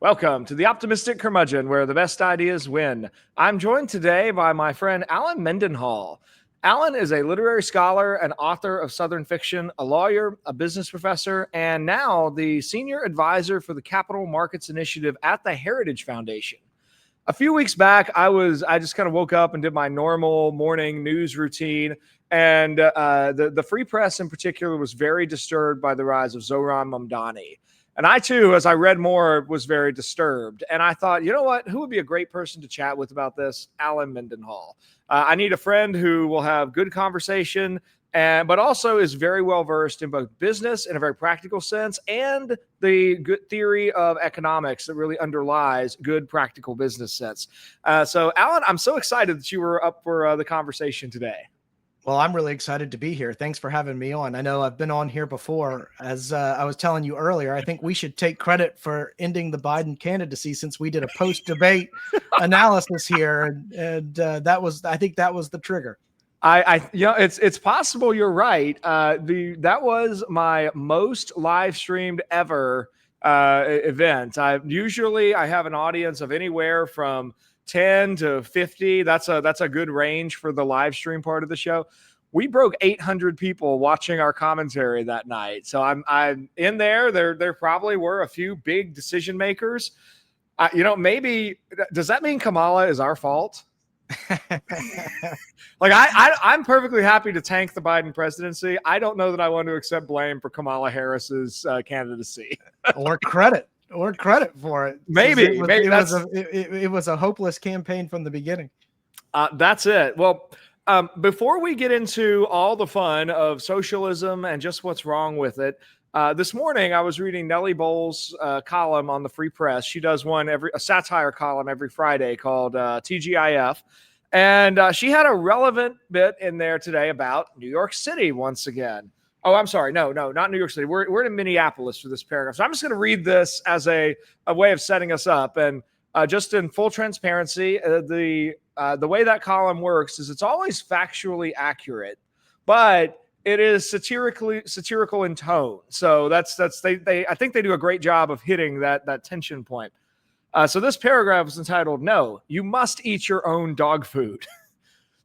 Welcome to the Optimistic Curmudgeon, where the best ideas win. I'm joined today by my friend Allen Mendenhall. Allen is a literary scholar and author of Southern fiction, a lawyer, a business professor, and now the senior advisor for the Capital Markets Initiative at the Heritage Foundation. A few weeks back, I just kind of woke up and did my normal morning news routine, and the Free Press in particular was very disturbed by the rise of Zohran Mamdani. And I too, as I read more, was very disturbed. And I thought, you know what? Who would be a great person to chat with about this? Allen Mendenhall. I need a friend who will have good conversation, but also is very well versed in both business in a very practical sense and the good theory of economics that really underlies good practical business sense. So, Allen, I'm so excited that you were up for the conversation today. Well, I'm really excited to be here. Thanks for having me on. I know I've been on here before. As I was telling you earlier, I think we should take credit for ending the Biden candidacy since we did a post-debate analysis here, and I think that was the trigger. It's possible you're right. That was my most live streamed ever event. I have an audience of anywhere from 10 to 50. That's a good range for the live stream part of the show. We broke 800 people watching our commentary that night. So I'm in there. There probably were a few big decision makers. Maybe does that mean Kamala is our fault? I'm perfectly happy to tank the Biden presidency. I don't know that I want to accept blame for Kamala Harris's candidacy or credit for it. It was a hopeless campaign from the beginning. That's it. Well, before we get into all the fun of socialism and just what's wrong with it, this morning I was reading Nellie Bowles' column on the Free Press. She does a satire column every Friday called TGIF. And she had a relevant bit in there today about New York City once again. Oh, I'm sorry. No, not New York City. We're in Minneapolis for this paragraph. So I'm just going to read this as a way of setting us up. And just in full transparency, the way that column works is it's always factually accurate, but it is satirical in tone. So I think they do a great job of hitting that tension point. So this paragraph is entitled, "No, you must eat your own dog food."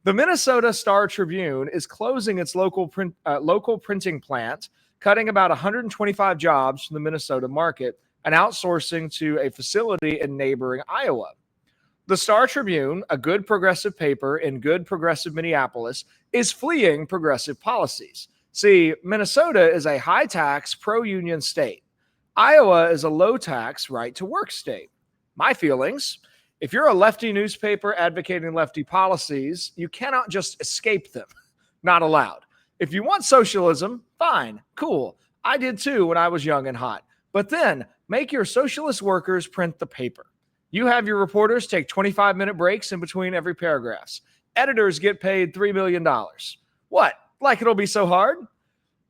The Minnesota Star Tribune is closing its local printing plant, cutting about 125 jobs from the Minnesota market and outsourcing to a facility in neighboring Iowa. The Star Tribune, a good progressive paper in good progressive Minneapolis, is fleeing progressive policies. See, Minnesota is a high-tax, pro-union state. Iowa is a low-tax, right-to-work state. My feelings: if you're a lefty newspaper advocating lefty policies, you cannot just escape them. Not allowed. If you want socialism, fine, cool. I did too when I was young and hot. But then make your socialist workers print the paper. You have your reporters take 25-minute breaks in between every paragraphs. Editors get paid $3 million. What? Like it'll be so hard?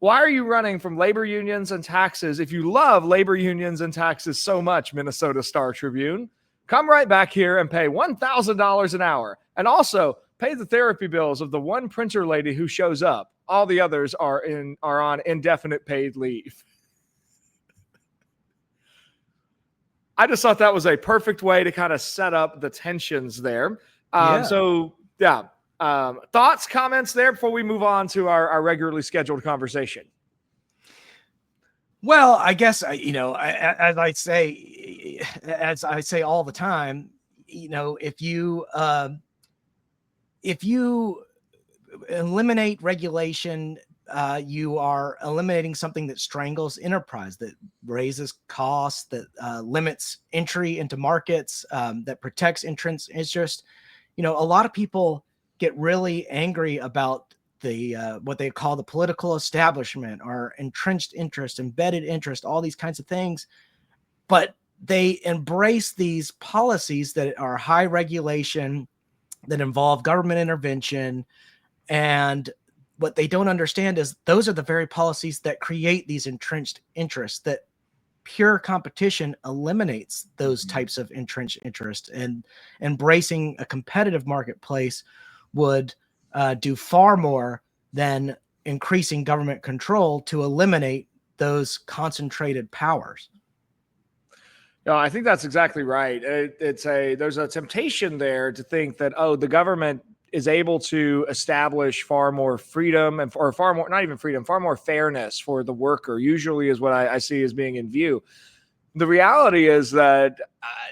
Why are you running from labor unions and taxes if you love labor unions and taxes so much, Minnesota Star Tribune? Come right back here and pay $1,000 an hour. And also pay the therapy bills of the one printer lady who shows up. All the others are on indefinite paid leave. I just thought that was a perfect way to kind of set up the tensions there. Thoughts, comments there before we move on to our regularly scheduled conversation? Well, I guess, as I say all the time, if you eliminate regulation, you are eliminating something that strangles enterprise, that raises costs, that limits entry into markets, that protects entrance interest. A lot of people get really angry about the what they call the political establishment or entrenched interest, embedded interest, all these kinds of things. But they embrace these policies that are high regulation, that involve government intervention. And what they don't understand is those are the very policies that create these entrenched interests, that pure competition eliminates those types of entrenched interest, and embracing a competitive marketplace would do far more than increasing government control to eliminate those concentrated powers. No, I think that's exactly right. There's a temptation there to think that, oh, the government is able to establish far more freedom or far more, not even freedom, far more fairness for the worker. Usually, is what I see as being in view. The reality is that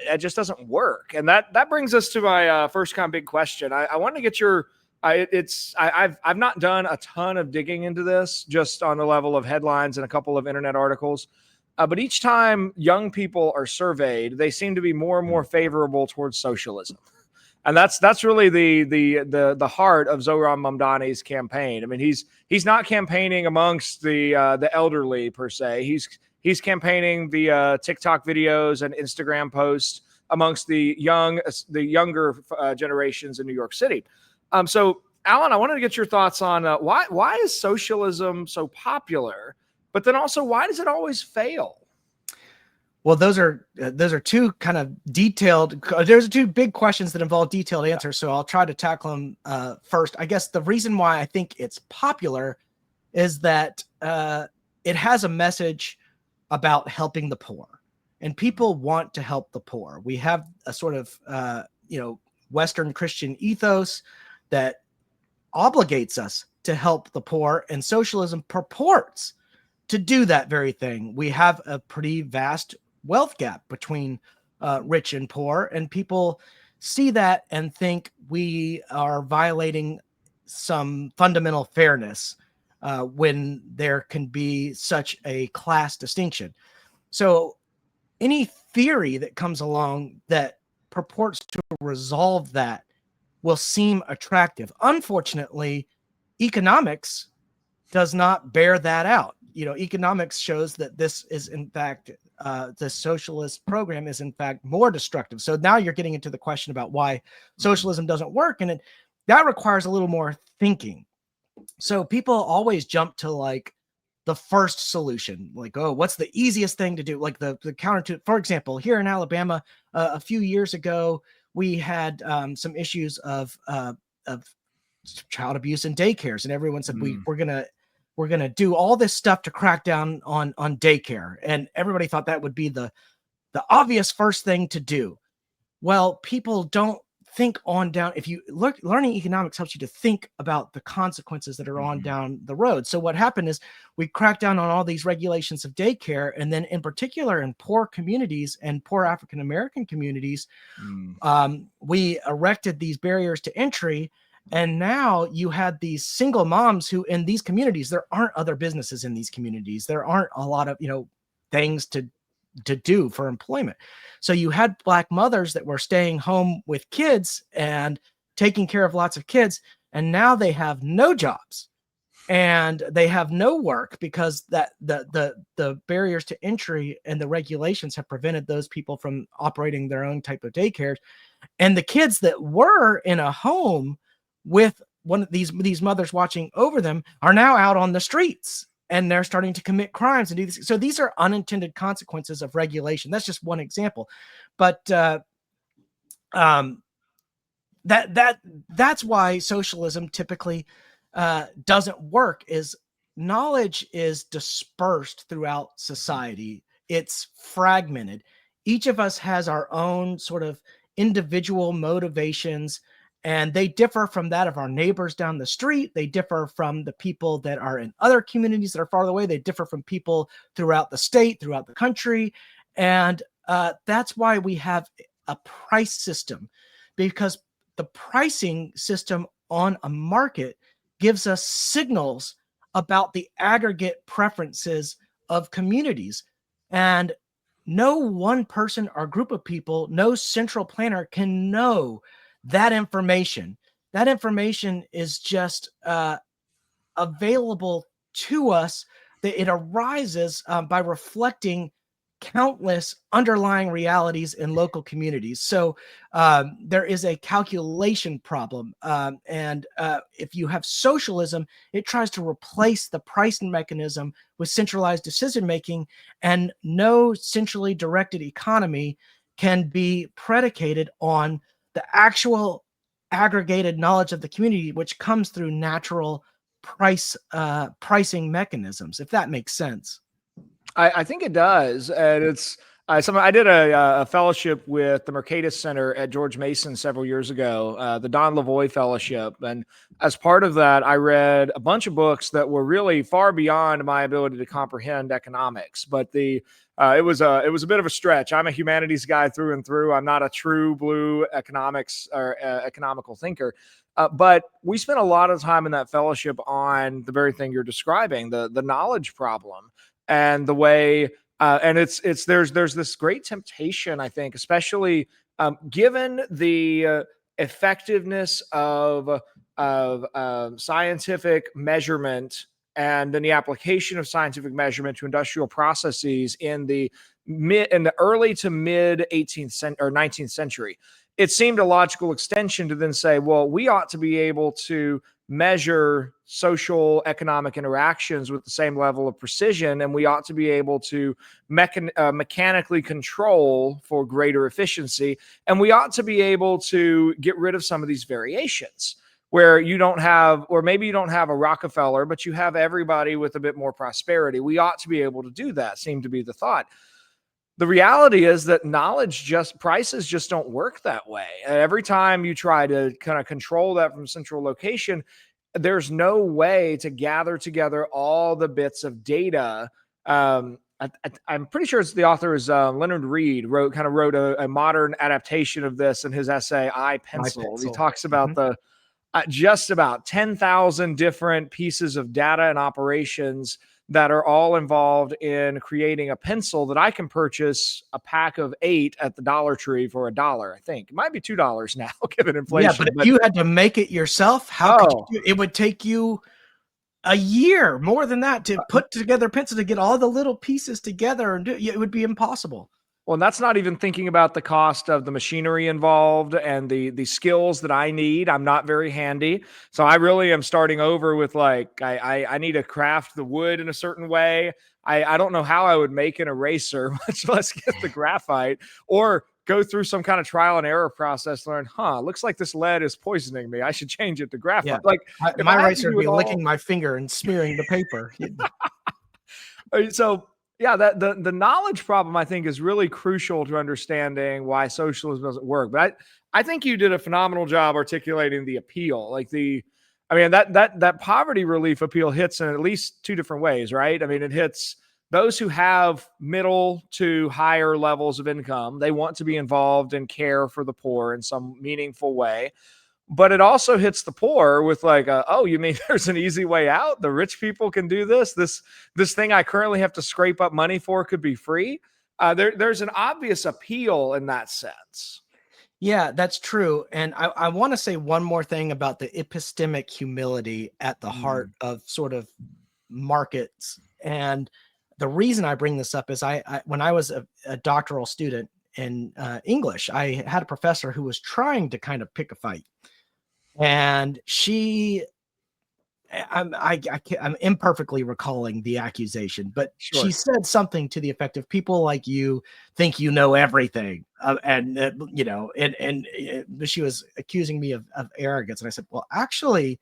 it just doesn't work, and that brings us to my first kind of big question. I want to get your. I've not done a ton of digging into this, just on the level of headlines and a couple of internet articles. But each time young people are surveyed, they seem to be more and more favorable towards socialism, and that's really the heart of Zohran Mamdani's campaign. I mean, he's not campaigning amongst the elderly per se. He's campaigning via TikTok videos and Instagram posts amongst the younger generations in New York City. So, Alan, I wanted to get your thoughts on why is socialism so popular, but then also why does it always fail? Well, those are two kind of detailed. There's two big questions that involve detailed answers. So I'll try to tackle them first. I guess the reason why I think it's popular is that it has a message about helping the poor, and people want to help the poor. We have a sort of Western Christian ethos that obligates us to help the poor, and socialism purports to do that very thing. We have a pretty vast wealth gap between rich and poor, and people see that and think we are violating some fundamental fairness when there can be such a class distinction. So any theory that comes along that purports to resolve that will seem attractive. Unfortunately, economics does not bear that out. Economics shows that this is, in fact, the socialist program is, in fact, more destructive. So now you're getting into the question about why socialism doesn't work, and that requires a little more thinking. So people always jump to like the first solution, like, oh, what's the easiest thing to do? Like the counter to, for example, here in Alabama, a few years ago, we had some issues of child abuse in daycares, and everyone said we're gonna do all this stuff to crack down on daycare, and everybody thought that would be the obvious first thing to do. Well, people don't think on down. If you look, learning economics helps you to think about the consequences that are on down the road. So what happened is we cracked down on all these regulations of daycare, and then in particular in poor communities and poor African American communities, we erected these barriers to entry. And now you had these single moms who, in these communities, there aren't other businesses in these communities. There aren't a lot of things to do for employment. So you had Black mothers that were staying home with kids and taking care of lots of kids, and now they have no jobs and they have no work because that the barriers to entry and the regulations have prevented those people from operating their own type of daycares. And the kids that were in a home with one of these mothers watching over them are now out on the streets, and they're starting to commit crimes and do this. So these are unintended consequences of regulation. That's just one example, but that's why socialism typically doesn't work. Is knowledge is dispersed throughout society. It's fragmented. Each of us has our own sort of individual motivations, and they differ from that of our neighbors down the street. They differ from the people that are in other communities that are farther away. They differ from people throughout the state, throughout the country. And that's why we have a price system, because the pricing system on a market gives us signals about the aggregate preferences of communities. And no one person or group of people, no central planner can know that information. That information is just available to us. That it arises by reflecting countless underlying realities in local communities. So there is a calculation problem. And if you have socialism, it tries to replace the pricing mechanism with centralized decision-making, and no centrally directed economy can be predicated on the actual aggregated knowledge of the community, which comes through natural pricing mechanisms, if that makes sense. I think it does, and I did a fellowship with the Mercatus Center at George Mason several years ago, the Don Lavoie Fellowship. And as part of that, I read a bunch of books that were really far beyond my ability to comprehend economics. But it was a bit of a stretch. I'm a humanities guy through and through. I'm not a true blue economics or economical thinker. But we spent a lot of time in that fellowship on the very thing you're describing, the knowledge problem, and the way and there's this great temptation, I think, especially given the effectiveness of scientific measurement and then the application of scientific measurement to industrial processes in the early to mid 18th century or 19th century. It seemed a logical extension to then say, well, we ought to be able to measure social economic interactions with the same level of precision, and we ought to be able to mechanically control for greater efficiency, and we ought to be able to get rid of some of these variations where you don't have, or maybe you don't have a Rockefeller, but you have everybody with a bit more prosperity. We ought to be able to do that, seemed to be the thought. The reality is that prices just don't work that way. Every time you try to kind of control that from central location, there's no way to gather together all the bits of data. I'm pretty sure the author is Leonard Reed wrote a modern adaptation of this in his essay, I Pencil. He talks about the just about 10,000 different pieces of data and operations that are all involved in creating a pencil that I can purchase a pack of 8 at the Dollar Tree for $1. I think it might be $2 now, given inflation. Yeah, but if you had to make it yourself, how could you do it? It would take you a year, more than that, to put together a pencil, to get all the little pieces together, and it would be impossible. Well, and that's not even thinking about the cost of the machinery involved and the skills that I need. I'm not very handy. So I really am starting over with I need to craft the wood in a certain way. I don't know how I would make an eraser, much less get the graphite, or go through some kind of trial and error process, learn, looks like this lead is poisoning me. I should change it to graphite. Yeah. My eraser would be licking my finger and smearing the paper. So yeah, the knowledge problem, I think, is really crucial to understanding why socialism doesn't work. But I think you did a phenomenal job articulating the appeal. That poverty relief appeal hits in at least 2 different ways, right? I mean, it hits those who have middle to higher levels of income. They want to be involved in care for the poor in some meaningful way. But it also hits the poor with you mean there's an easy way out? The rich people can do this. This thing I currently have to scrape up money for could be free. There's an obvious appeal in that sense. Yeah, that's true. And I want to say one more thing about the epistemic humility at the heart of sort of markets. And the reason I bring this up is when I was a doctoral student in English, I had a professor who was trying to kind of pick a fight. And I'm imperfectly recalling the accusation, but she said something to the effect of, people like you think you know everything. And she was accusing me of arrogance. And I said, well, actually,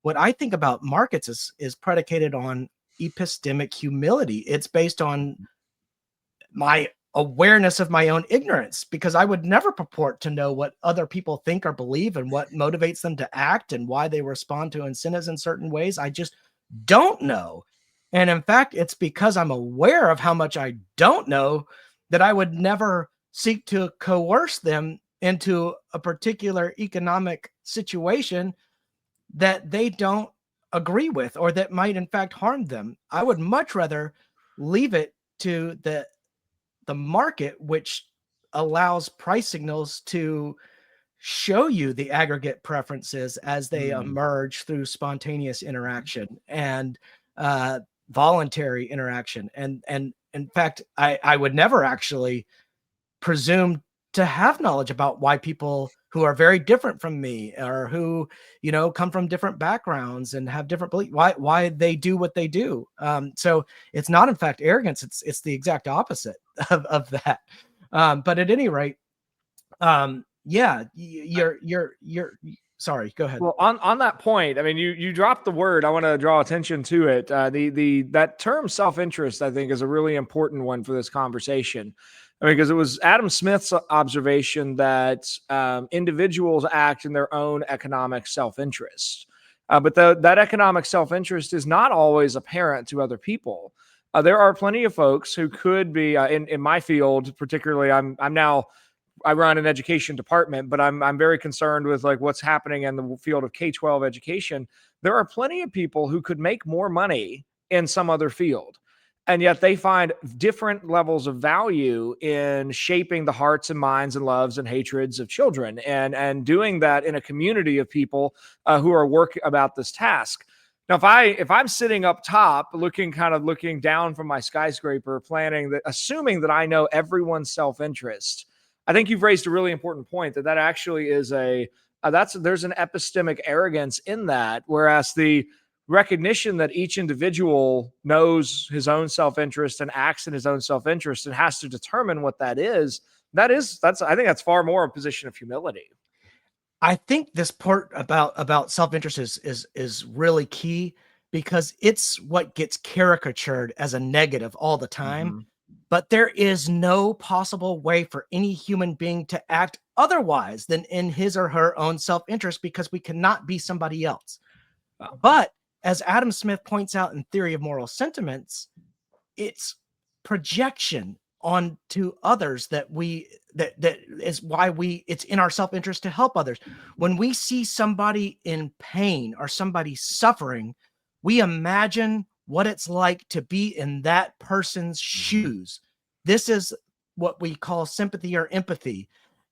what I think about markets is predicated on epistemic humility. It's based on my awareness of my own ignorance, because I would never purport to know what other people think or believe and what motivates them to act and why they respond to incentives in certain ways. I just don't know. And in fact, it's because I'm aware of how much I don't know that I would never seek to coerce them into a particular economic situation that they don't agree with, or that might in fact harm them. I would much rather leave it to the market, which allows price signals to show you the aggregate preferences as they emerge through spontaneous interaction and voluntary interaction. And in fact, I would never actually presume to have knowledge about why people who are very different from me, or who, come from different backgrounds and have different beliefs, why they do what they do. So it's not, in fact, arrogance. It's the exact opposite of that. But at any rate, you're Sorry, go ahead. Well, on that point, I mean, you dropped the word. I want to draw attention to it. That term self-interest, I think, is a really important one for this conversation. I mean, because it was Adam Smith's observation that individuals act in their own economic self-interest, but that economic self-interest is not always apparent to other people. There are plenty of folks who could be in my field, particularly. I run an education department, but I'm very concerned with like what's happening in the field of K-12 education. There are plenty of people who could make more money in some other field, and yet they find different levels of value in shaping the hearts and minds and loves and hatreds of children, and doing that in a community of people who are working about this task. Now, if I'm sitting up top, looking down from my skyscraper, assuming that I know everyone's self-interest, I think you've raised a really important point that actually is there's an epistemic arrogance in that, whereas the recognition that each individual knows his own self-interest and acts in his own self-interest and has to determine what that is, I think that's far more a position of humility. I think this part about self-interest is really key, because it's what gets caricatured as a negative all the time. Mm-hmm. But there is no possible way for any human being to act otherwise than in his or her own self-interest, because we cannot be somebody else. Wow. But as Adam Smith points out in Theory of Moral Sentiments, it's projection onto others that is why it's in our self-interest to help others. When we see somebody in pain or somebody suffering, we imagine what it's like to be in that person's shoes. This is what we call sympathy or empathy.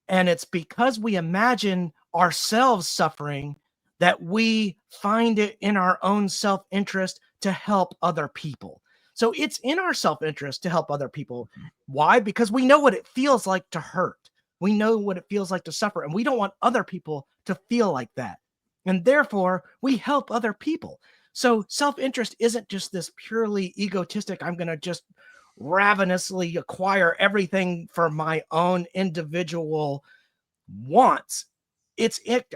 And it's because we imagine ourselves suffering that we find it in our own self-interest to help other people. So it's in our self-interest to help other people. Why? Because we know what it feels like to hurt. We know what it feels like to suffer, and we don't want other people to feel like that. And therefore, we help other people. So self-interest isn't just this purely egotistic, I'm going to just ravenously acquire everything for my own individual wants.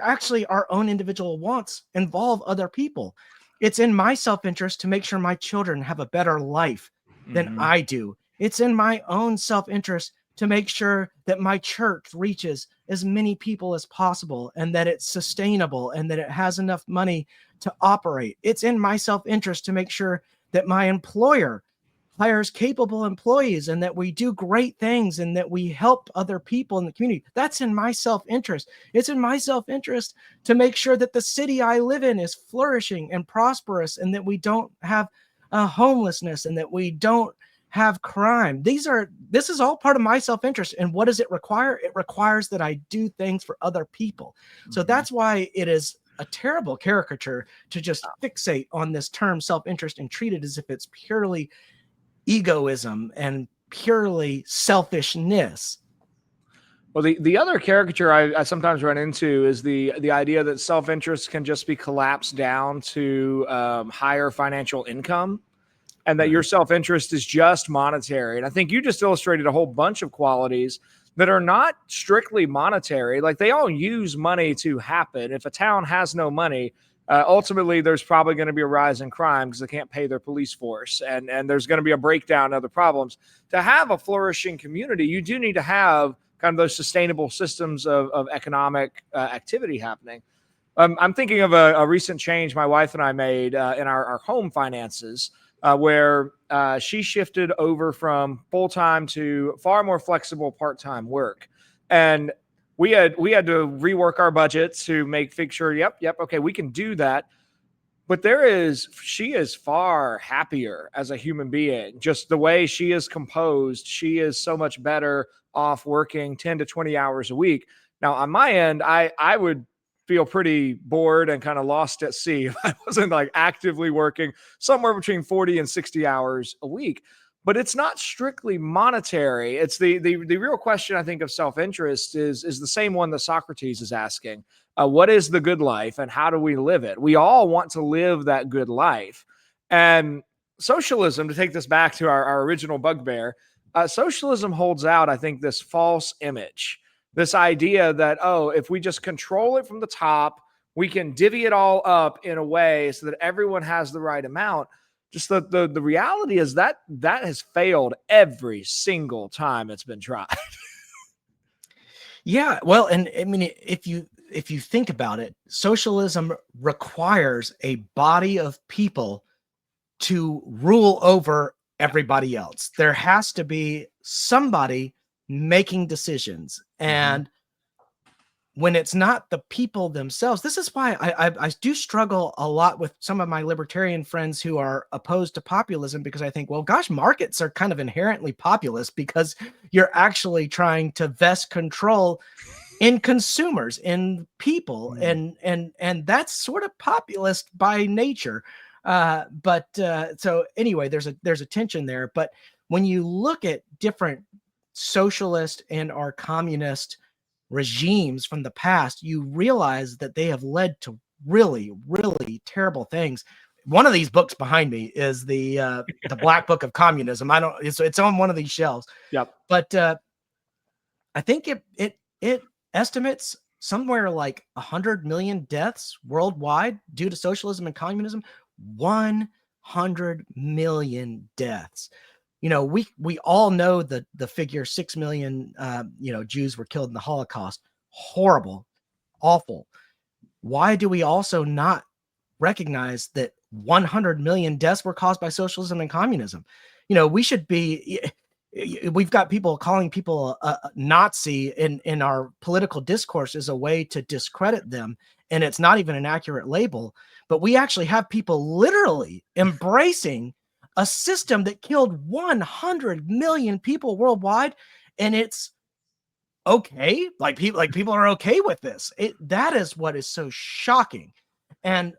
Actually, our own individual wants involve other people. It's in my self-interest to make sure my children have a better life than I do. It's in my own self-interest to make sure that my church reaches as many people as possible, and that it's sustainable, and that it has enough money to operate. It's in my self-interest to make sure that my employer hires capable employees, and that we do great things, and that we help other people in the community. That's in my self-interest. It's in my self-interest to make sure that the city I live in is flourishing and prosperous, and that we don't have homelessness, and that we don't have crime. This is all part of my self-interest. And what does it require? It requires that I do things for other people. So that's why it is a terrible caricature to just fixate on this term self-interest and treat it as if it's purely egoism and purely selfishness. Well, the other caricature I sometimes run into is the idea that self-interest can just be collapsed down to higher financial income, and that your self-interest is just monetary. And I think you just illustrated a whole bunch of qualities that are not strictly monetary. Like, they all use money to happen. If a town has no money, ultimately there's probably going to be a rise in crime because they can't pay their police force, and there's going to be a breakdown in other problems. To have a flourishing community, you do need to have kind of those sustainable systems of economic activity happening. I'm thinking of a recent change my wife and I made in our home finances, where she shifted over from full-time to far more flexible part-time work. And we had to rework our budget to make sure, yep, okay, we can do that. But she is far happier as a human being. Just the way she is composed, she is so much better off working 10 to 20 hours a week. Now, on my end, I would feel pretty bored and kind of lost at sea if I wasn't like actively working somewhere between 40 and 60 hours a week. But it's not strictly monetary. It's the real question, I think, of self-interest is the same one that Socrates is asking. What is the good life, and how do we live it? We all want to live that good life. And socialism, to take this back to our original bugbear, socialism holds out, I think, this false image. This idea that, if we just control it from the top, we can divvy it all up in a way so that everyone has the right amount. Just the reality is that has failed every single time it's been tried. Yeah, well, and I mean, if you think about it, socialism requires a body of people to rule over everybody else. There has to be somebody making decisions, and when it's not the people themselves, this is why I do struggle a lot with some of my libertarian friends who are opposed to populism, because I think, well, gosh, markets are kind of inherently populist because you're actually trying to vest control in consumers, in people, and that's sort of populist by nature. So anyway, there's a tension there. But when you look at different socialist and or communist regimes from the past, you realize that they have led to really, really terrible things. One of these books behind me is the Black Book of Communism. It's on one of these shelves. Yep. But I think it estimates somewhere like 100 million deaths worldwide due to socialism and communism. 100 million deaths. We all know the figure 6 million Jews were killed in the Holocaust. Horrible, awful. Why do we also not recognize that 100 million deaths were caused by socialism and communism? We've got people calling people a Nazi in our political discourse as a way to discredit them, and it's not even an accurate label. But we actually have people literally embracing a system that killed 100 million people worldwide, and it's okay. Like people are okay with this. That is what is so shocking. And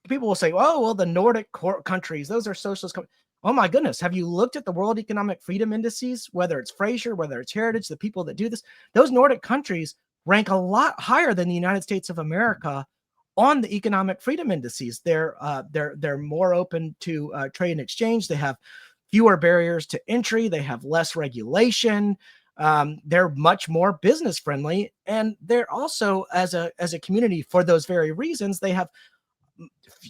people will say, "Oh, well, the Nordic countries, those are socialist." Oh my goodness, have you looked at the World Economic Freedom Indices? Whether it's Fraser, whether it's Heritage, the people that do this, those Nordic countries rank a lot higher than the United States of America on the economic freedom indices. They're more open to trade and exchange. They have fewer barriers to entry. They have less regulation. They're much more business friendly, and they're also, as a community, for those very reasons, they have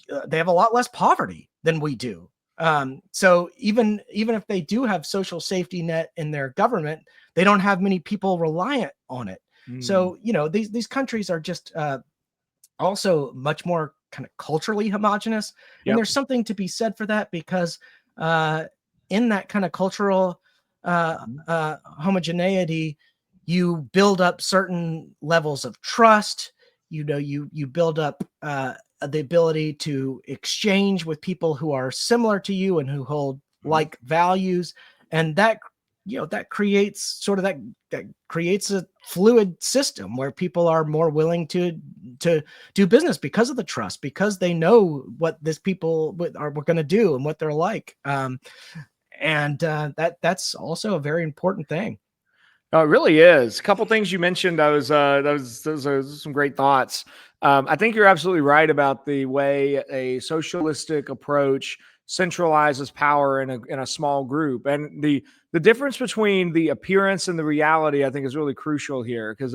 a lot less poverty than we do. So even if they do have social safety net in their government, they don't have many people reliant on it. So these countries are just also much more kind of culturally homogenous. Yep. And there's something to be said for that, because in that kind of cultural homogeneity, you build up certain levels of trust. You build up the ability to exchange with people who are similar to you and who hold like values, and that creates that creates a fluid system where people are more willing to do business because of the trust, because they know what this people are going to do and what they're like. And that's also a very important thing. No, it really is. A couple things you mentioned. Those are some great thoughts. I think you're absolutely right about the way a socialistic approach centralizes power in a small group, and the difference between the appearance and the reality, I think, is really crucial here, because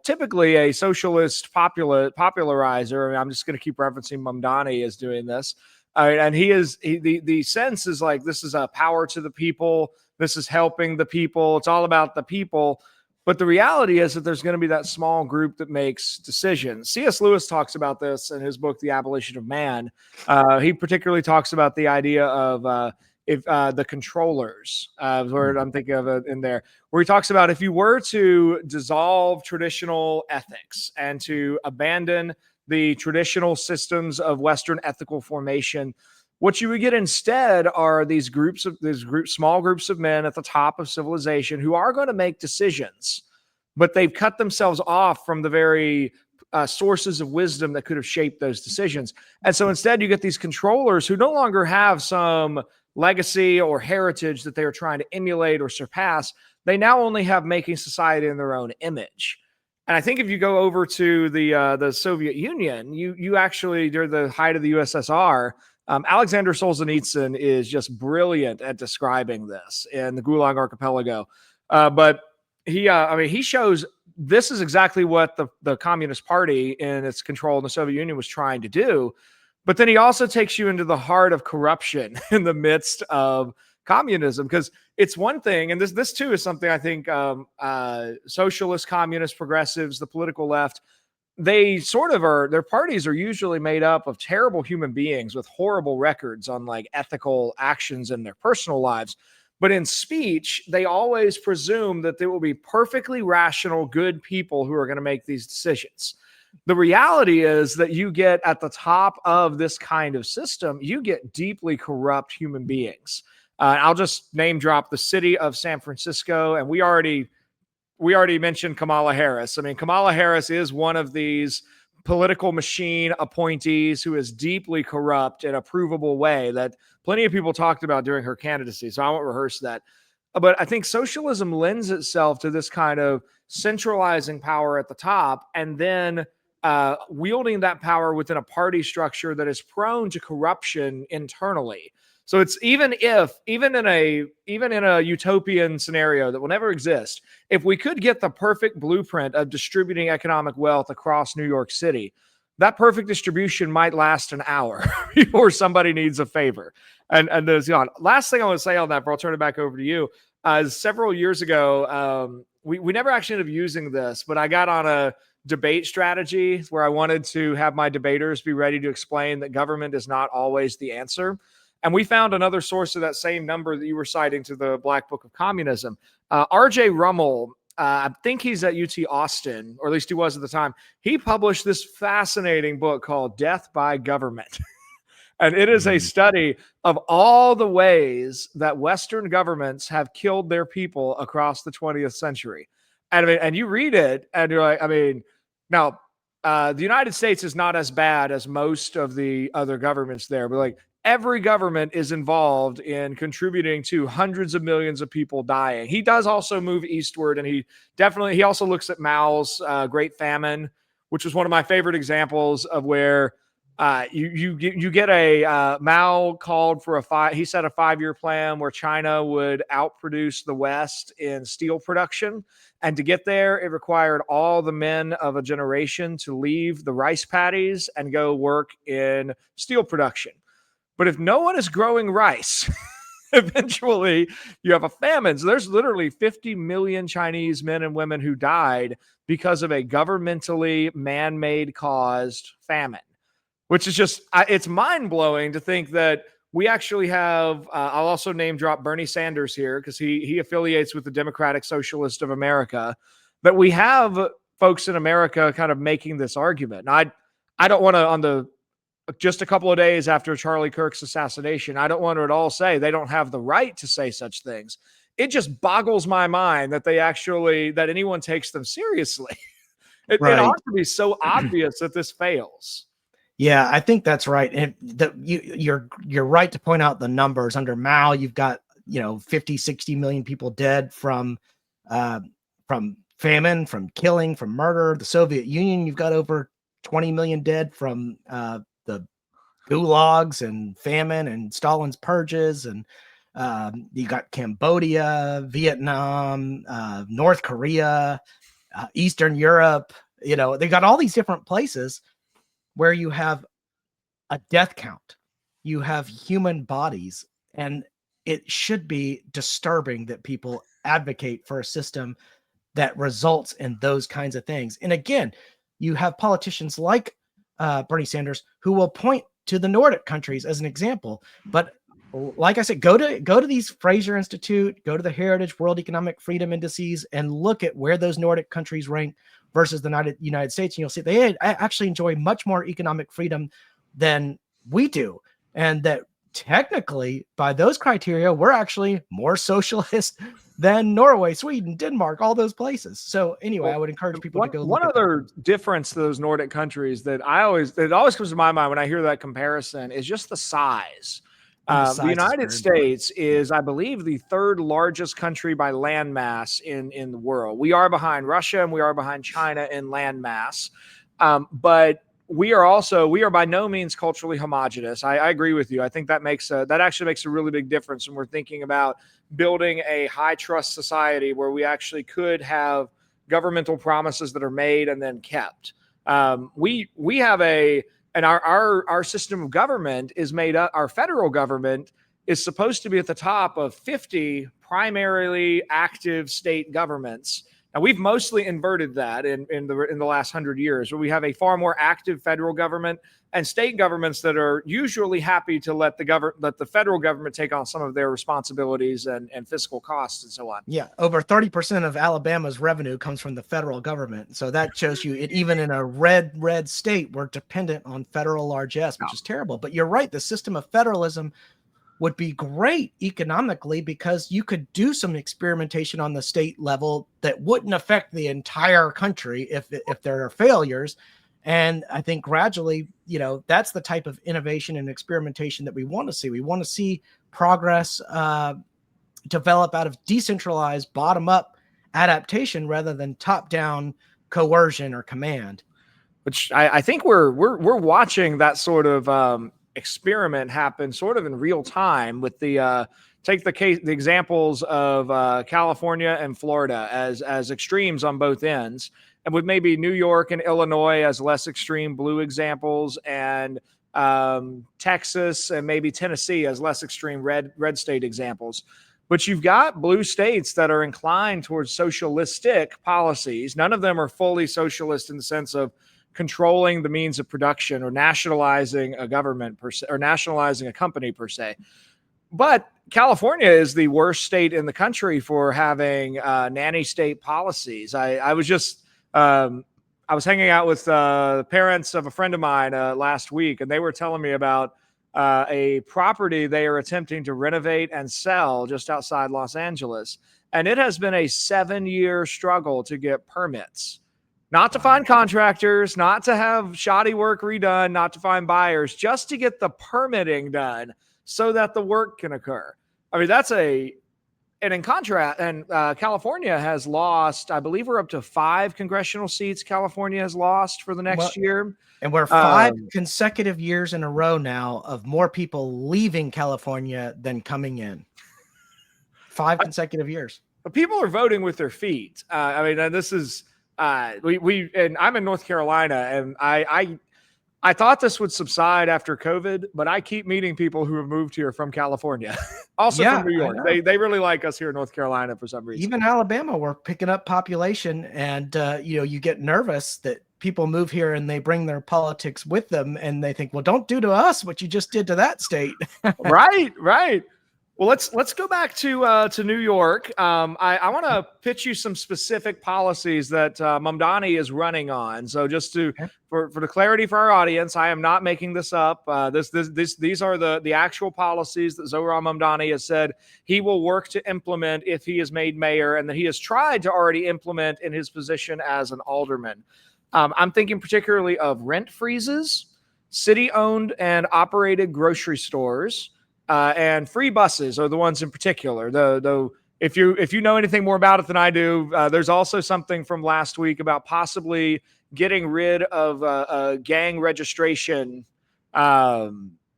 typically a socialist popularizer. I mean, I'm just going to keep referencing Mamdani as doing this, and the sense is like, this is a power to the people. This is helping the people. It's all about the people. But the reality is that there's going to be that small group that makes decisions. C.S. Lewis talks about this in his book, The Abolition of Man. He particularly talks about the idea of the controllers, where I'm thinking of it in there, where he talks about, if you were to dissolve traditional ethics and to abandon the traditional systems of Western ethical formation, what you would get instead are small groups of men at the top of civilization who are going to make decisions, but they've cut themselves off from the very sources of wisdom that could have shaped those decisions. And so instead you get these controllers who no longer have some legacy or heritage that they are trying to emulate or surpass. They now only have making society in their own image. And I think if you go over to the Soviet Union, you actually, during the height of the USSR, Alexander Solzhenitsyn is just brilliant at describing this in the Gulag Archipelago. But he shows this is exactly what the Communist Party in its control in the Soviet Union was trying to do. But then he also takes you into the heart of corruption in the midst of communism, because it's one thing, and this too is something I think socialists, communists, progressives, the political left, they sort of are, their parties are usually made up of terrible human beings with horrible records on like ethical actions in their personal lives. But in speech, they always presume that there will be perfectly rational, good people who are going to make these decisions. The reality is that you get at the top of this kind of system, you get deeply corrupt human beings. I'll just name drop the city of San Francisco, and we already mentioned Kamala Harris. I mean, Kamala Harris is one of these political machine appointees who is deeply corrupt in a provable way that plenty of people talked about during her candidacy. So I won't rehearse that. But I think socialism lends itself to this kind of centralizing power at the top, and then wielding that power within a party structure that is prone to corruption internally. So it's even in a utopian scenario that will never exist, if we could get the perfect blueprint of distributing economic wealth across New York City, that perfect distribution might last an hour before somebody needs a favor. And there's last thing I want to say on that, before I'll turn it back over to you. Several years ago, we never actually ended up using this, but I got on a debate strategy where I wanted to have my debaters be ready to explain that government is not always the answer. And we found another source of that same number that you were citing to the Black Book of Communism. R.J. Rummel, I think he's at UT Austin, or at least he was at the time. He published this fascinating book called Death by Government. And it is a study of all the ways that Western governments have killed their people across the 20th century. And I mean, and you read it and you're like, I mean, now the United States is not as bad as most of the other governments there, but like every government is involved in contributing to hundreds of millions of people dying. He does also move eastward, and he also looks at Mao's Great Famine, which was one of my favorite examples of where you get a Mao called for he set a 5-year plan where China would outproduce the West in steel production. And to get there, it required all the men of a generation to leave the rice paddies and go work in steel production. But if no one is growing rice, eventually you have a famine. So there's literally 50 million Chinese men and women who died because of a governmentally man-made caused famine, which is just, it's mind-blowing to think that we actually have, I'll also name drop Bernie Sanders here because he affiliates with the Democratic Socialist of America, that we have folks in America kind of making this argument. And I don't want to, just a couple of days after Charlie Kirk's assassination, I don't want to at all say they don't have the right to say such things. It just boggles my mind that that anyone takes them seriously. It ought to be so obvious that this fails. Yeah, I think that's right. And you're right to point out the numbers. Under Mao, you've got 50, 60 million people dead from famine, from killing, from murder. The Soviet Union, you've got over 20 million dead from the gulags and famine and Stalin's purges. And you got Cambodia, Vietnam, North Korea, Eastern Europe. They got all these different places where you have a death count, you have human bodies, and it should be disturbing that people advocate for a system that results in those kinds of things. And again, you have politicians like Bernie Sanders who will point to the Nordic countries as an example. But like I said, go to these Fraser Institute, go to the Heritage World Economic Freedom Indices, and look at where those Nordic countries rank versus the United States. And you'll see they actually enjoy much more economic freedom than we do. And that technically, by those criteria, we're actually more socialist than Norway, Sweden, Denmark, all those places. So anyway, I would encourage people to go look one at other difference to those Nordic countries that it always comes to my mind when I hear that comparison is just the size. The United States is, I believe, the third largest country by land mass in the world. We are behind Russia and we are behind China in land mass. But we are by no means culturally homogenous. I agree with you. I think that actually makes a really big difference when we're thinking about building a high trust society where we actually could have governmental promises that are made and then kept. We have and our system of government is made up. Our federal government is supposed to be at the top of 50 primarily active state governments. Now we've mostly inverted that in the last 100 years, where we have a far more active federal government and state governments that are usually happy to let the federal government take on some of their responsibilities and fiscal costs and so on. Yeah, over 30% of Alabama's revenue comes from the federal government. So that shows you it, even in a red state, we're dependent on federal largesse, which is terrible. But you're right, the system of federalism would be great economically because you could do some experimentation on the state level that wouldn't affect the entire country if there are failures. And I think gradually, that's the type of innovation and experimentation that we want to see. We want to see progress develop out of decentralized bottom-up adaptation rather than top-down coercion or command. Which I think we're watching that sort of experiment happen sort of in real time with the examples of California and Florida as extremes on both ends, and with maybe New York and Illinois as less extreme blue examples, and Texas and maybe Tennessee as less extreme red state examples. But you've got blue states that are inclined towards socialistic policies. None of them are fully socialist in the sense of controlling the means of production or nationalizing a government per se, or nationalizing a company per se. But California is the worst state in the country for having nanny state policies. I was hanging out with parents of a friend of mine last week, and they were telling me about a property they are attempting to renovate and sell just outside Los Angeles. And it has been a 7-year struggle to get permits. Not to find contractors, not to have shoddy work redone, not to find buyers, just to get the permitting done so that the work can occur. I mean, and in contrast, and California has lost, I believe we're up to 5 congressional seats California has lost for the next year. And we're 5 consecutive years in a row now of more people leaving California than coming in. 5 consecutive years. But people are voting with their feet. I mean, this is, and I'm in North Carolina, and I thought this would subside after COVID, but I keep meeting people who have moved here from California, also from New York. They really like us here in North Carolina for some reason. Even Alabama, we're picking up population, and you get nervous that people move here and they bring their politics with them, and they think, well, don't do to us what you just did to that state. Right. Well, let's go back to New York. I want to pitch you some specific policies that Mamdani is running on. So just for the clarity for our audience, I am not making this up. These are the actual policies that Zohran Mamdani has said he will work to implement if he is made mayor, and that he has tried to already implement in his position as an alderman. I'm thinking particularly of rent freezes, city-owned and operated grocery stores, and free buses are the ones in particular. Though, if you know anything more about it than I do, there's also something from last week about possibly getting rid of a gang registration database.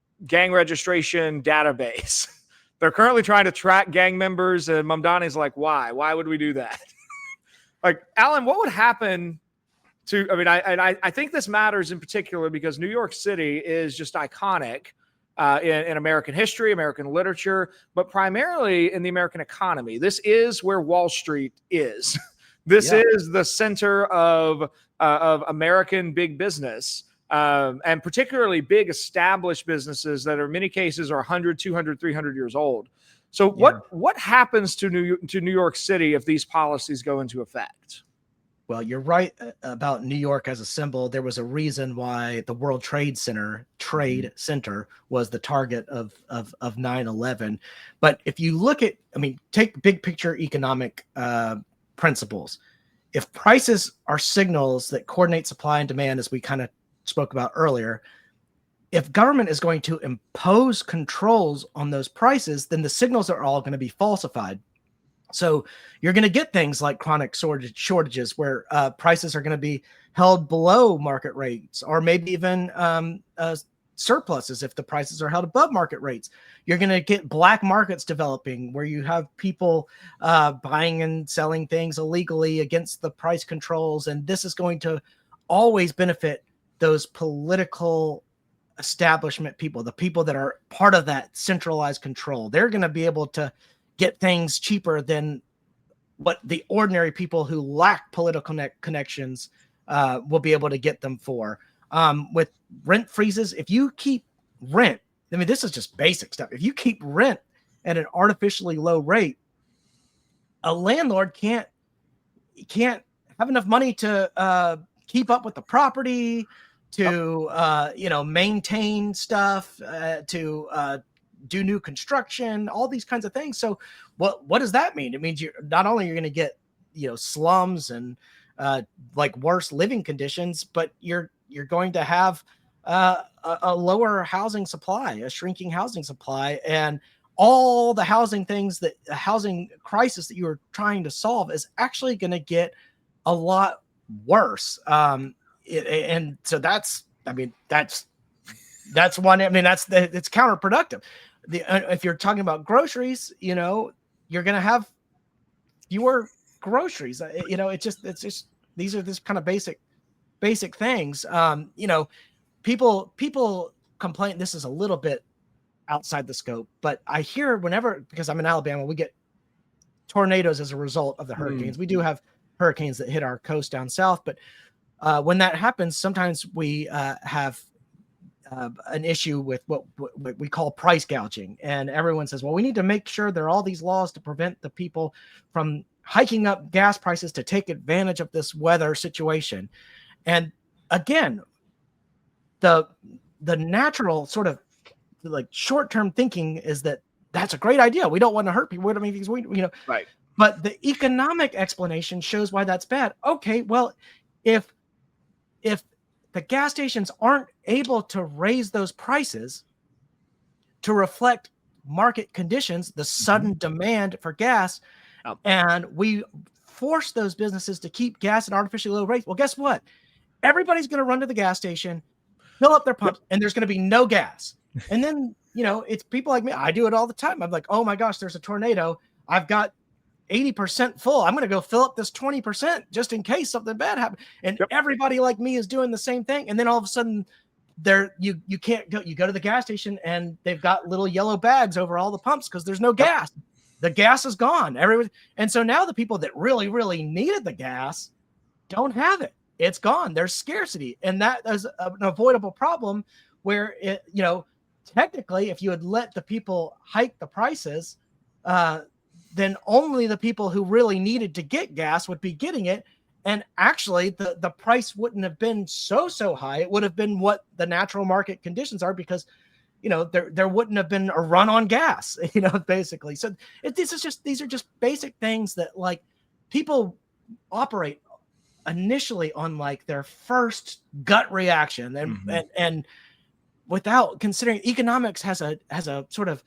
They're currently trying to track gang members, and Mamdani's like, why? Why would we do that? Like, Alan, what would happen to? I mean, I think this matters in particular because New York City is just iconic. In American history, American literature, but primarily in the American economy. This is where Wall Street is. This is the center of American big business, and particularly big established businesses that in many cases are 100, 200, 300 years old. So what happens to New York City if these policies go into effect? Well, you're right about New York as a symbol. There was a reason why the World Trade Center was the target of 9/11. But if you look at, take big picture economic principles. If prices are signals that coordinate supply and demand, as we kind of spoke about earlier, if government is going to impose controls on those prices, then the signals are all going to be falsified. So you're going to get things like chronic shortages where prices are going to be held below market rates, or maybe even surpluses if the prices are held above market rates. You're going to get black markets developing where you have people buying and selling things illegally against the price controls. And this is going to always benefit those political establishment people, the people that are part of that centralized control. They're going to be able to get things cheaper than what the ordinary people who lack political connections will be able to get them for. With rent freezes, if you keep rent, I mean, this is just basic stuff. If you keep rent at an artificially low rate, a landlord can't have enough money to keep up with the property, to maintain stuff, to do new construction, all these kinds of things. So what does that mean? It means you're not only you're going to get slums and like worse living conditions, but you're going to have a lower housing supply, a shrinking housing supply, and all the housing crisis that you were trying to solve is actually going to get a lot worse. And so that's one. It's counterproductive. If you're talking about groceries, you're going to have fewer groceries. It's just these are this kind of basic things. People complain. This is a little bit outside the scope, but I hear because I'm in Alabama, we get tornadoes as a result of the hurricanes. We do have hurricanes that hit our coast down south, but when that happens, sometimes we have an issue with what we call price gouging. And everyone says, well, we need to make sure there are all these laws to prevent the people from hiking up gas prices to take advantage of this weather situation. And again, the natural sort of like short-term thinking is that that's a great idea. We don't want to hurt people. Right. But the economic explanation shows why that's bad. Okay, well, if the gas stations aren't able to raise those prices to reflect market conditions, the sudden demand for gas, and we force those businesses to keep gas at artificially low rates, well, guess what? Everybody's going to run to the gas station, fill up their pumps, and there's going to be no gas. And then, it's people like me. I do it all the time. I'm like, oh my gosh, there's a tornado. I've got 80% full. I'm going to go fill up this 20% just in case something bad happens. And everybody like me is doing the same thing. And then all of a sudden you can't go, you go to the gas station and they've got little yellow bags over all the pumps because there's no gas. The gas is gone. And so now the people that really, really needed the gas don't have it. It's gone. There's scarcity. And that is an avoidable problem where technically if you had let the people hike the prices, then only the people who really needed to get gas would be getting it. And actually the price wouldn't have been so high. It would have been what the natural market conditions are because, there wouldn't have been a run on gas, basically. So these are just basic things that like people operate initially on like their first gut reaction and without considering economics has a sort of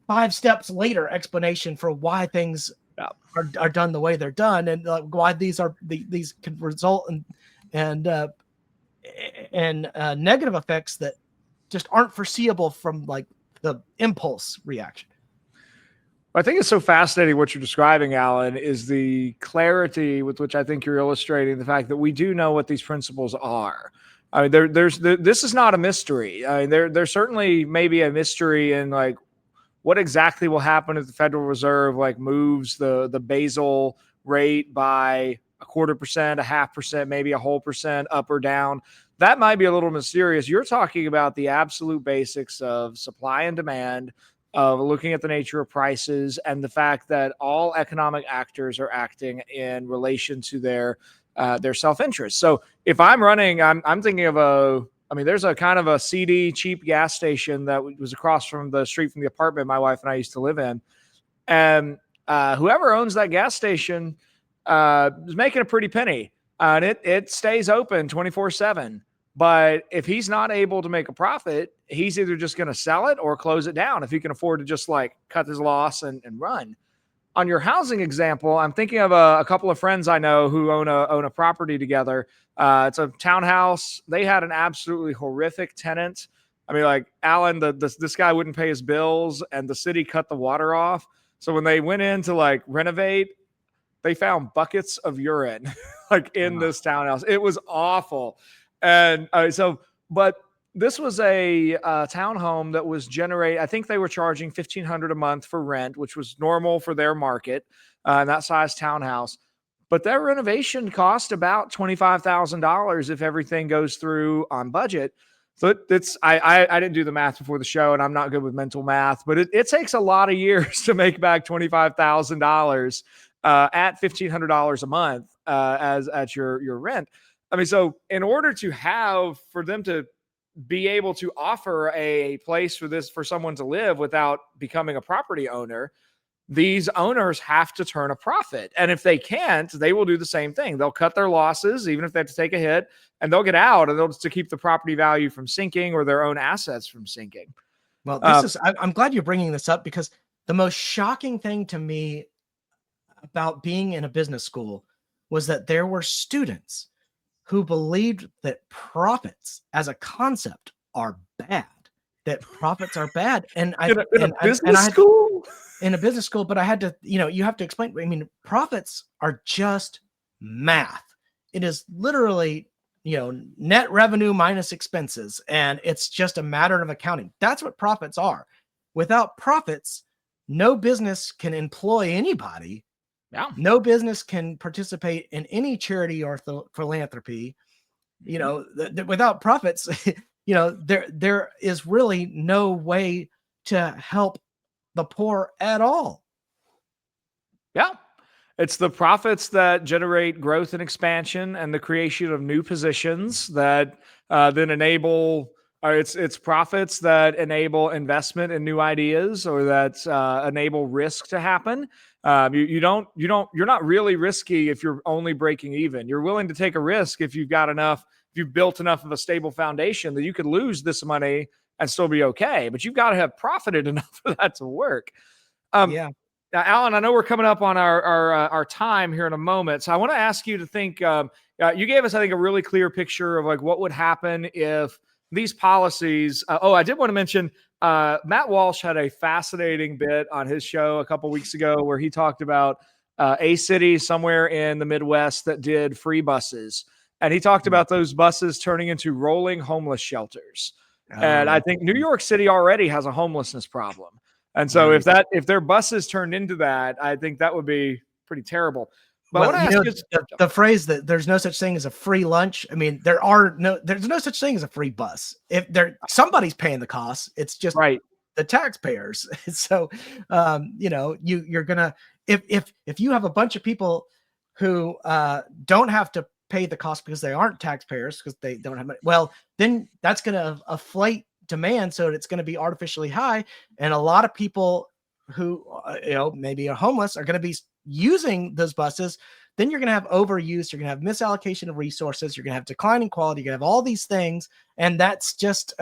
5 steps later explanation for why things are done the way they're done and why these can result in negative effects that just aren't foreseeable from like the impulse reaction. I think it's so fascinating what you're describing, Alan, is the clarity with which I think you're illustrating the fact that we do know what these principles are. I mean, this is not a mystery. I mean, there's certainly maybe a mystery in like what exactly will happen if the Federal Reserve like moves the basal rate by 0.25%, 0.5%, maybe a whole percent up or down. That might be a little mysterious. You're talking about the absolute basics of supply and demand, of looking at the nature of prices and the fact that all economic actors are acting in relation to their self-interest. So if I'm running, I'm thinking of there's a kind of a seedy, cheap gas station that was across from the street from the apartment my wife and I used to live in. And whoever owns that gas station is making a pretty penny. And it stays open 24/7. But if he's not able to make a profit, he's either just going to sell it or close it down if he can afford to just like cut his loss and run. On your housing example, I'm thinking of a couple of friends I know who own a property together. It's a townhouse. They had an absolutely horrific tenant I mean, like Allen, this guy wouldn't pay his bills, and the city cut the water off. So when they went in to like renovate, they found buckets of urine like in this townhouse. It was awful. And but this was a townhome that was generate. I think they were charging $1,500 a month for rent, which was normal for their market, and that size townhouse. But their renovation cost about $25,000 if everything goes through on budget. So I didn't do the math before the show, and I'm not good with mental math, but it takes a lot of years to make back $25,000 at $1,500 a month as at your rent. I mean, so in order for them to be able to offer a place for someone to live without becoming a property owner, these owners have to turn a profit. And if they can't, they will do the same thing. They'll cut their losses, even if they have to take a hit, and they'll get out, and they'll just to keep the property value from sinking or their own assets from sinking. Well, I'm glad you're bringing this up, because the most shocking thing to me about being in a business school was that there were students who believed that profits as a concept are bad, that profits are bad. And in a business school, but I had to, you have to explain. I mean, profits are just math. It is literally, net revenue minus expenses. And it's just a matter of accounting. That's what profits are. Without profits, no business can employ anybody. Yeah. No business can participate in any charity or philanthropy. Without profits, there is really no way to help the poor at all. Yeah. It's the profits that generate growth and expansion and the creation of new positions that then enable. It's profits that enable investment in new ideas, or that enable risk to happen. You're not really risky if you're only breaking even. You're willing to take a risk if you've built enough of a stable foundation that you could lose this money and still be okay. But you've got to have profited enough for that to work. Yeah. Now, Allen, I know we're coming up on our time here in a moment, so I want to ask you to think. You gave us, I think, a really clear picture of like what would happen if these policies. I did want to mention Matt Walsh had a fascinating bit on his show a couple weeks ago where he talked about a city somewhere in the Midwest that did free buses, and he talked about those buses turning into rolling homeless shelters. And I think New York City already has a homelessness problem. And so if their buses turned into that, I think that would be pretty terrible. But I want to ask you the phrase that there's no such thing as a free lunch. I mean, there's no such thing as a free bus. If somebody's paying the cost, it's just the taxpayers. So, you're gonna if you have a bunch of people who don't have to pay the cost because they aren't taxpayers because they don't have money, well, then that's going to inflate demand, so it's going to be artificially high, and a lot of people who maybe are homeless are going to be using those buses. Then you're going to have overuse, you're going to have misallocation of resources, you're going to have declining quality, you're going to have all these things, and that's just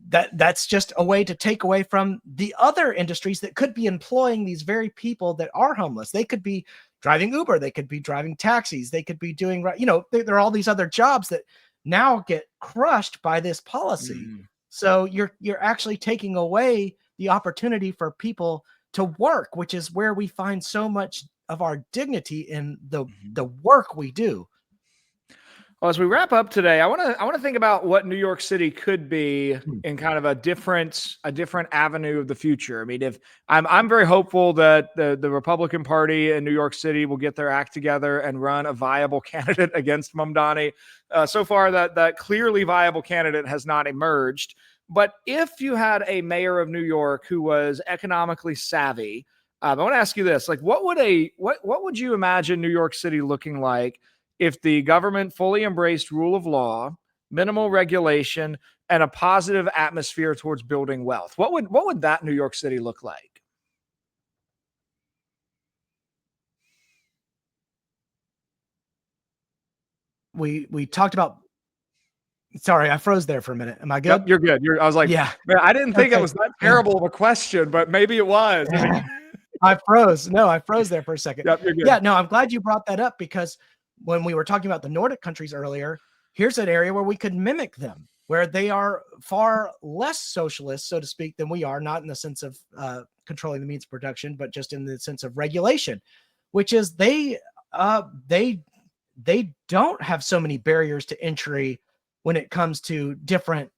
that's just a way to take away from the other industries that could be employing these very people that are homeless. They could be driving Uber, they could be driving taxis, they could be doing, there are all these other jobs that now get crushed by this policy. So you're actually taking away the opportunity for people to work, which is where we find so much of our dignity in the work we do. Well, as we wrap up today, I want to think about what New York City could be in kind of a different avenue of the future. I mean, if I'm very hopeful that the Republican Party in New York City will get their act together and run a viable candidate against Mamdani. So far, that clearly viable candidate has not emerged. But if you had a mayor of New York who was economically savvy, I want to ask you this: like, what would you imagine New York City looking like if the government fully embraced rule of law, minimal regulation, and a positive atmosphere towards building wealth? What would that New York City look like? We talked about. Sorry, I froze there for a minute. Am I good? Yep, you're good. I was like, yeah, man, I didn't think it was that terrible of a question, but maybe it was. I froze. No, I froze there for a second. Yep, you're good. Yeah, no, I'm glad you brought that up, because when we were talking about the Nordic countries earlier, here's an area where we could mimic them. where they are far less socialist, so to speak, than we are, not in the sense of controlling the means of production, but just in the sense of regulation, which is they don't have so many barriers to entry when it comes to different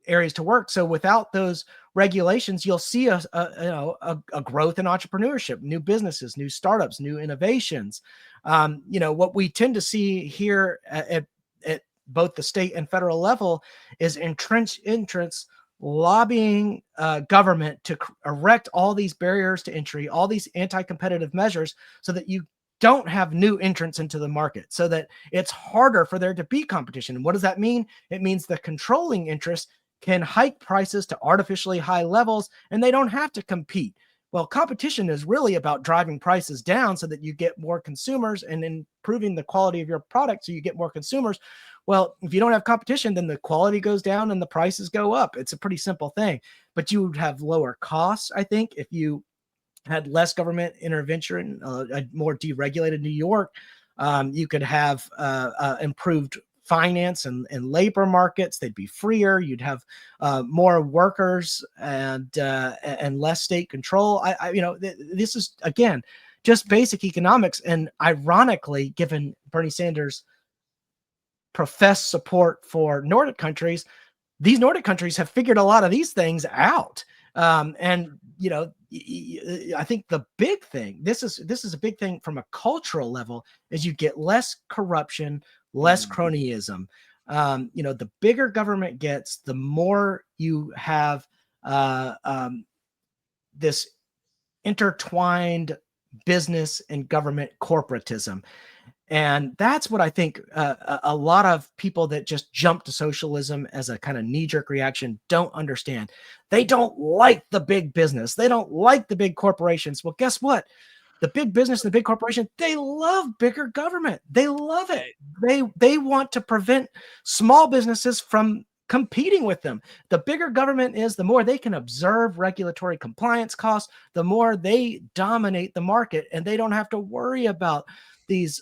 areas to work. So without those regulations, you'll see a growth in entrepreneurship, new businesses, new startups, new innovations. What we tend to see here at both the state and federal level is entrenched entrance lobbying government to erect all these barriers to entry, all these anti-competitive measures, so that you don't have new entrants into the market, so that it's harder for there to be competition. And what does that mean? It means the controlling interest can hike prices to artificially high levels, and they don't have to compete. Well, competition is really about driving prices down so that you get more consumers and improving the quality of your product so you get more consumers. Well, if you don't have competition, then the quality goes down and the prices go up. It's a pretty simple thing, but you would have lower costs, I think, if you had less government intervention, a more deregulated New York. You could have improved finance and labor markets. They'd be freer. You'd have more workers and less state control. This is, again, just basic economics. And ironically, given Bernie Sanders' professed support for Nordic countries, these Nordic countries have figured a lot of these things out. I think the big thing, this is a big thing from a cultural level, is you get less corruption, less cronyism. The bigger government gets, the more you have this intertwined business and government corporatism. And that's what I think a lot of people that just jump to socialism as a kind of knee-jerk reaction don't understand. They don't like the big business. They don't like the big corporations. Well, guess what? The big business and the big corporation, they love bigger government. They love it. They want to prevent small businesses from competing with them. The bigger government is, the more they can observe regulatory compliance costs, the more they dominate the market, and they don't have to worry about these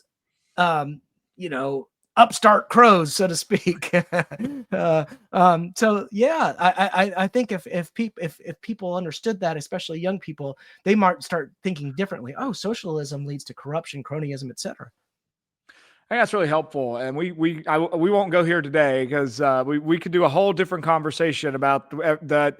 upstart crows, so to speak. So yeah, I think if people understood that, especially young people, they might start thinking differently. Oh, socialism leads to corruption, cronyism, etc. I think that's really helpful, and we won't go here today because we could do a whole different conversation about that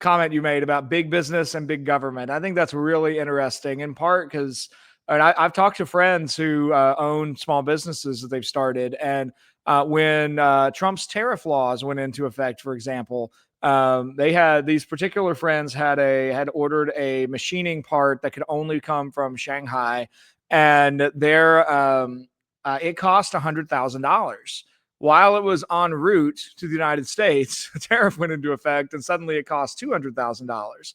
comment you made about big business and big government. I think that's really interesting, in part because I've talked to friends who own small businesses that they've started, and when Trump's tariff laws went into effect, for example, they had, these particular friends had ordered a machining part that could only come from Shanghai, and it cost $100,000. While it was en route to the United States, the tariff went into effect, and suddenly it cost $200,000.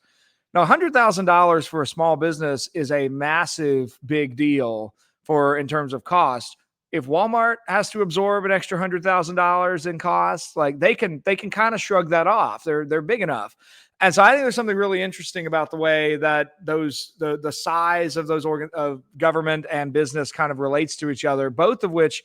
Now, $100,000 for a small business is a massive, big deal in terms of cost. If Walmart has to absorb an extra $100,000 in costs, like they can kind of shrug that off. They're big enough. And so I think there's something really interesting about the way that the size of those of government and business kind of relates to each other, both of which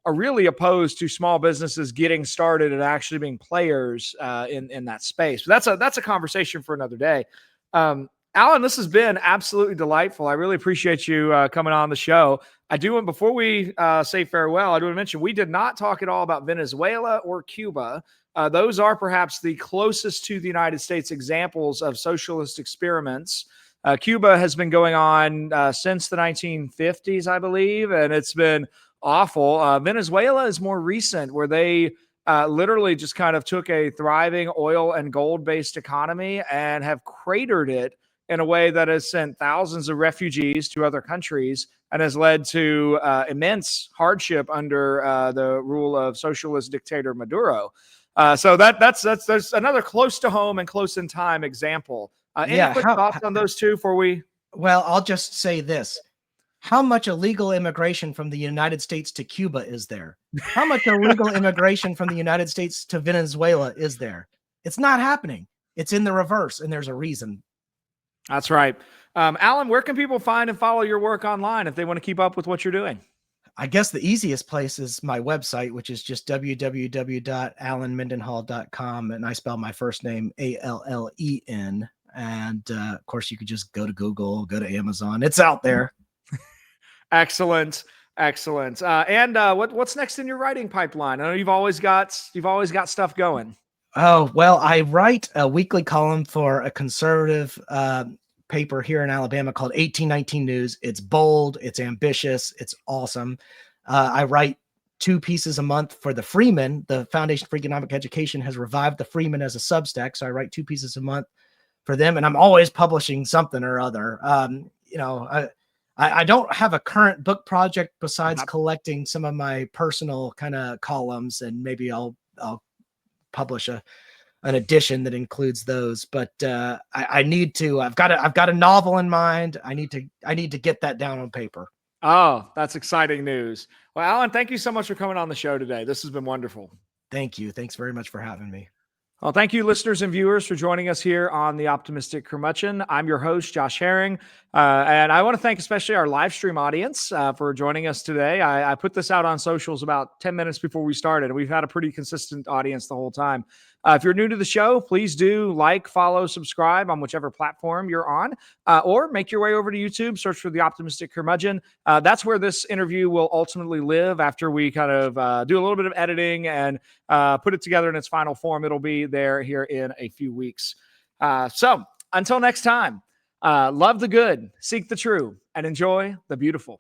are really opposed to small businesses getting started and actually being players in that space. But that's a conversation for another day. Allen, this has been absolutely delightful. I really appreciate you coming on the show. I do want, before we say farewell, I do want to mention we did not talk at all about Venezuela or Cuba. Those are perhaps the closest to the United States examples of socialist experiments. Cuba has been going on since the 1950s, I believe, and it's been awful. Venezuela is more recent, where they literally just kind of took a thriving oil and gold-based economy and have cratered it in a way that has sent thousands of refugees to other countries and has led to immense hardship under the rule of socialist dictator Maduro. So there's another close to home and close in time example. Any quick thoughts on those two before we? Well, I'll just say this. How much illegal immigration from the United States to Cuba is there? How much illegal immigration from the United States to Venezuela is there? It's not happening. It's in the reverse, and there's a reason. That's right. Allen, where can people find and follow your work online if they want to keep up with what you're doing? I guess the easiest place is my website, which is just www.allenmendenhall.com. And I spell my first name Allen. And of course, you could just go to Google, go to Amazon. It's out there. Excellent. Excellent. And what's next in your writing pipeline? I know you've always got stuff going. Oh, well, I write a weekly column for a conservative paper here in Alabama called 1819 News. It's bold, it's ambitious, it's awesome. I write 2 pieces a month for the Freeman. The Foundation for Economic Education has revived the Freeman as a Substack, so I write 2 pieces a month for them, and I'm always publishing something or other. I don't have a current book project besides collecting some of my personal kind of columns, and maybe I'll publish an edition that includes those. But I need to. I've got a novel in mind. I need to get that down on paper. Oh, that's exciting news. Well, Allen, thank you so much for coming on the show today. This has been wonderful. Thank you. Thanks very much for having me. Well, thank you, listeners and viewers, for joining us here on the Optimistic Curmudgeon. I'm your host, Josh Herring, and I want to thank especially our live stream audience for joining us today. I put this out on socials about 10 minutes before we started, and we've had a pretty consistent audience the whole time. If you're new to the show, please do like, follow, subscribe on whichever platform you're on, or make your way over to YouTube, search for the Optimistic Curmudgeon. That's where this interview will ultimately live after we kind of do a little bit of editing and put it together in its final form. It'll be there here in a few weeks. So until next time, love the good, seek the true, and enjoy the beautiful.